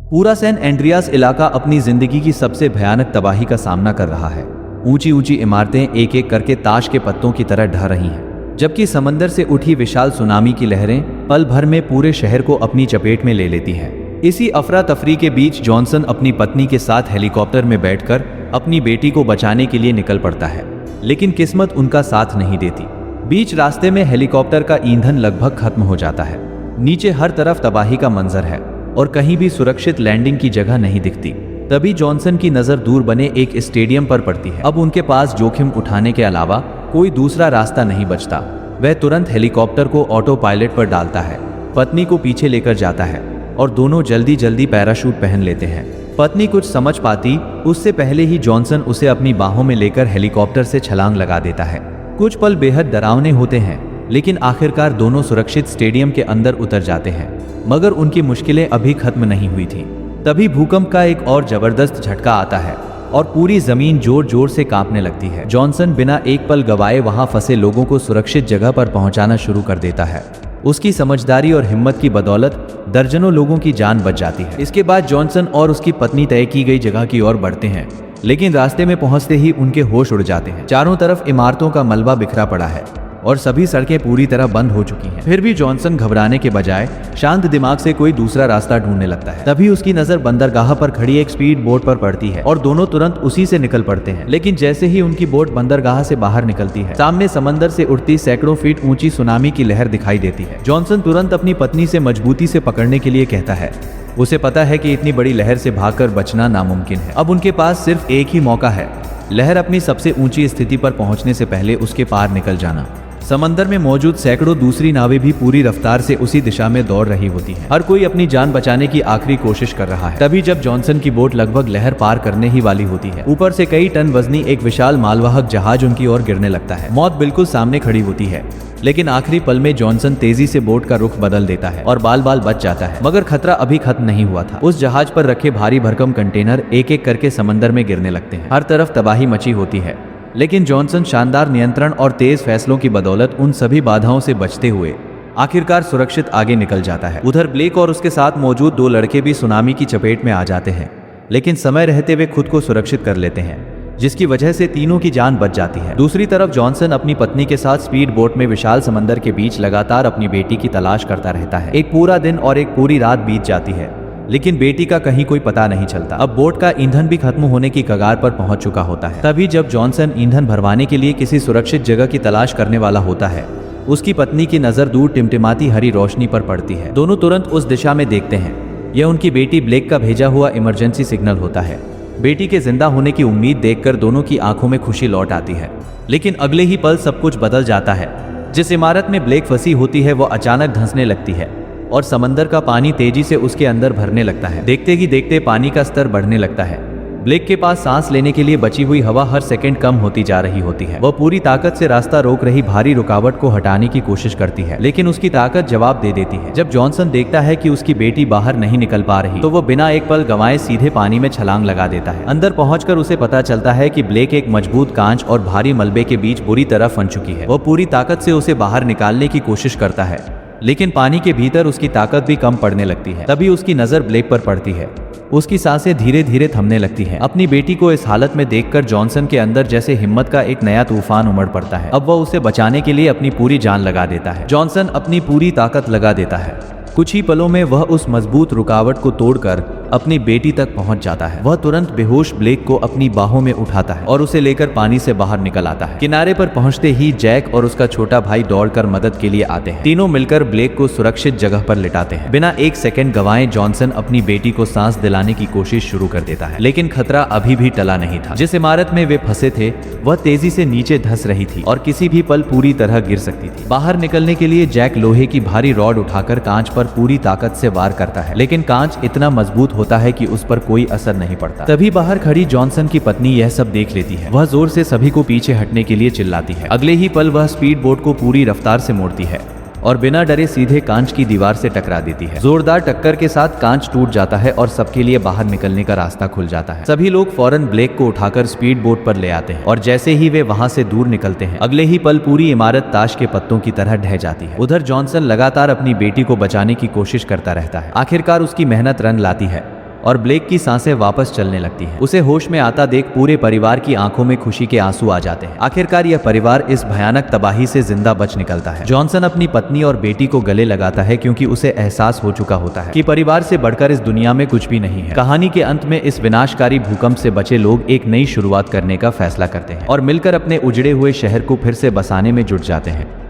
पूरा San Andreas इलाका अपनी जिंदगी की सबसे भयानक तबाही का सामना कर रहा है। ऊंची ऊंची इमारतें एक एक करके ताश के पत्तों की तरह ढह रही हैं, जबकि समंदर से उठी विशाल सुनामी की लहरें पल भर में पूरे शहर को अपनी चपेट में ले लेती हैं। इसी अफरा तफरी के बीच जॉनसन अपनी पत्नी के साथ हेलीकॉप्टर में बैठकर अपनी बेटी को बचाने के लिए निकल पड़ता है, लेकिन किस्मत उनका साथ नहीं देती। बीच रास्ते में हेलीकॉप्टर का ईंधन लगभग खत्म हो जाता है। नीचे हर तरफ तबाही का मंजर है और कहीं भी सुरक्षित लैंडिंग की जगह नहीं दिखती। तभी जॉनसन की नजर दूर बने एक स्टेडियम पर पड़ती है। अब उनके पास जोखिम उठाने के अलावा कोई दूसरा रास्ता नहीं बचता। वह तुरंत हेलीकॉप्टर को ऑटो पायलट पर डालता है, पत्नी को पीछे लेकर जाता है और दोनों जल्दी जल्दी पैराशूट पहन लेते हैं। पत्नी कुछ समझ पाती उससे पहले ही जॉनसन उसे अपनी बाहों में लेकर हेलीकॉप्टर से छलांग लगा देता है। कुछ पल बेहद डरावने होते हैं, लेकिन आखिरकार दोनों सुरक्षित स्टेडियम के अंदर उतर जाते हैं। मगर उनकी मुश्किलें अभी खत्म नहीं हुई थीं। तभी भूकंप का एक और जबरदस्त झटका आता है और पूरी जमीन जोर जोर से कांपने लगती है। जॉनसन बिना एक पल गवाए वहां फंसे लोगों को सुरक्षित जगह पर पहुंचाना शुरू कर देता है। उसकी समझदारी और हिम्मत की बदौलत दर्जनों लोगों की जान बच जाती है। इसके बाद जॉनसन और उसकी पत्नी तय की गई जगह की ओर बढ़ते हैं, लेकिन रास्ते में पहुंचते ही उनके होश उड़ जाते हैं। चारों तरफ इमारतों का मलबा बिखरा पड़ा है और सभी सड़कें पूरी तरह बंद हो चुकी हैं। फिर भी जॉनसन घबराने के बजाय शांत दिमाग से कोई दूसरा रास्ता ढूंढने लगता है। तभी उसकी नजर बंदरगाह पर खड़ी एक स्पीड बोट पर पड़ती है और दोनों तुरंत उसी से निकल पड़ते हैं। लेकिन जैसे ही उनकी बोट बंदरगाह से बाहर निकलती है, सामने समंदर से उठती सैकड़ों फीट ऊंची सुनामी की लहर दिखाई देती है। जॉनसन तुरंत अपनी पत्नी से मजबूती से पकड़ने के लिए कहता है। उसे पता है कि इतनी बड़ी लहर से भागकर बचना नामुमकिन है। अब उनके पास सिर्फ एक ही मौका है, लहर अपनी सबसे ऊंची स्थिति पर पहुंचने से पहले उसके पार निकल जाना। समंदर में मौजूद सैकड़ों दूसरी नावें भी पूरी रफ्तार से उसी दिशा में दौड़ रही होती हैं। हर कोई अपनी जान बचाने की आखिरी कोशिश कर रहा है। तभी जब जॉनसन की बोट लगभग लहर पार करने ही वाली होती है, ऊपर से कई टन वजनी एक विशाल मालवाहक जहाज उनकी ओर गिरने लगता है। मौत बिल्कुल सामने खड़ी होती है, लेकिन आखिरी पल में जॉनसन तेजी से बोट का रुख बदल देता है और बाल बाल बच जाता है। मगर खतरा अभी खत्म नहीं हुआ था। उस जहाज पर रखे भारी भरकम कंटेनर एक एक करके समंदर में गिरने लगते हैं। हर तरफ तबाही मची होती है, लेकिन जॉनसन शानदार नियंत्रण और तेज फैसलों की बदौलत उन सभी बाधाओं से बचते हुए आखिरकार सुरक्षित आगे निकल जाता है। उधर ब्लेक और उसके साथ मौजूद दो लड़के भी सुनामी की चपेट में आ जाते हैं, लेकिन समय रहते हुए खुद को सुरक्षित कर लेते हैं, जिसकी वजह से तीनों की जान बच जाती है। दूसरी तरफ जॉनसन अपनी पत्नी के साथ स्पीड बोट में विशाल समंदर के बीच लगातार अपनी बेटी की तलाश करता रहता है। एक पूरा दिन और एक पूरी रात बीत जाती है, लेकिन बेटी का कहीं कोई पता नहीं चलता। अब बोट का ईंधन भी खत्म होने की कगार पर पहुंच चुका होता है। तभी जब जॉनसन ईंधन भरवाने के लिए किसी सुरक्षित जगह की तलाश करने वाला होता है, उसकी पत्नी की नजर दूर टिमटिमाती हरी रोशनी पर पड़ती है। दोनों तुरंत उस दिशा में देखते हैं। यह उनकी बेटी ब्लेक का भेजा हुआ इमरजेंसी सिग्नल होता है। बेटी के जिंदा होने की उम्मीद देखकर दोनों की आंखों में खुशी लौट आती है, लेकिन अगले ही पल सब कुछ बदल जाता है। जिस इमारत में ब्लेक फंसी होती है वो अचानक धंसने लगती है और समंदर का पानी तेजी से उसके अंदर भरने लगता है। देखते ही देखते पानी का स्तर बढ़ने लगता है। ब्लेक के पास सांस लेने के लिए बची हुई हवा हर सेकंड कम होती जा रही होती है। वह पूरी ताकत से रास्ता रोक रही भारी रुकावट को हटाने की कोशिश करती है, लेकिन उसकी ताकत जवाब दे देती है। जब जॉनसन देखता है कि उसकी बेटी बाहर नहीं निकल पा रही, तो वो बिना एक पल गंवाए सीधे पानी में छलांग लगा देता है। अंदर पहुंचकर उसे पता चलता है कि ब्लेक एक मजबूत कांच और भारी मलबे के बीच बुरी तरह फंस चुकी है। वो पूरी ताकत से उसे बाहर निकालने की कोशिश करता है, लेकिन पानी के भीतर उसकी ताकत भी कम पड़ने लगती है। तभी उसकी नजर ब्लेक पर पड़ती है। उसकी सांसें धीरे धीरे थमने लगती हैं। अपनी बेटी को इस हालत में देखकर जॉनसन के अंदर जैसे हिम्मत का एक नया तूफान उमड़ पड़ता है। अब वह उसे बचाने के लिए अपनी पूरी जान लगा देता है। जॉनसन अपनी पूरी ताकत लगा देता है। कुछ ही पलों में वह उस मजबूत रुकावट को तोड़कर अपनी बेटी तक पहुंच जाता है। वह तुरंत बेहोश ब्लेक को अपनी बाहों में उठाता है और उसे लेकर पानी से बाहर निकल आता है। किनारे पर पहुंचते ही जैक और उसका छोटा भाई दौड़कर मदद के लिए आते हैं। तीनों मिलकर ब्लेक को सुरक्षित जगह पर लिटाते हैं। बिना एक सेकंड गंवाए जॉनसन अपनी बेटी को सांस दिलाने की कोशिश शुरू कर देता है, लेकिन खतरा अभी भी टला नहीं था। जिस इमारत में वे फंसे थे वह तेजी से नीचे धंस रही थी और किसी भी पल पूरी तरह गिर सकती थी। बाहर निकलने के लिए जैक लोहे की भारी रॉड उठाकर कांच पर पूरी ताकत से वार करता है, लेकिन कांच इतना मजबूत होता है कि उस पर कोई असर नहीं पड़ता। तभी बाहर खड़ी जॉनसन की पत्नी यह सब देख लेती है। वह जोर से सभी को पीछे हटने के लिए चिल्लाती है। अगले ही पल वह स्पीड बोट को पूरी रफ्तार से मोड़ती है और बिना डरे सीधे कांच की दीवार से टकरा देती है। जोरदार टक्कर के साथ कांच टूट जाता है और सबके लिए बाहर निकलने का रास्ता खुल जाता है। सभी लोग फौरन ब्लेक को उठाकर स्पीड बोट पर ले आते हैं और जैसे ही वे वहां से दूर निकलते हैं, अगले ही पल पूरी इमारत ताश के पत्तों की तरह ढह जाती है। उधर जॉनसन लगातार अपनी बेटी को बचाने की कोशिश करता रहता है। आखिरकार उसकी मेहनत रंग लाती है और ब्लेक की सांसें वापस चलने लगती हैं। उसे होश में आता देख पूरे परिवार की आंखों में खुशी के आंसू आ जाते हैं। आखिरकार यह परिवार इस भयानक तबाही से जिंदा बच निकलता है। जॉनसन अपनी पत्नी और बेटी को गले लगाता है क्योंकि उसे एहसास हो चुका होता है कि परिवार से बढ़कर इस दुनिया में कुछ भी नहीं है। कहानी के अंत में इस विनाशकारी भूकंप से बचे लोग एक नई शुरुआत करने का फैसला करते हैं और मिलकर अपने उजड़े हुए शहर को फिर से बसाने में जुट जाते हैं।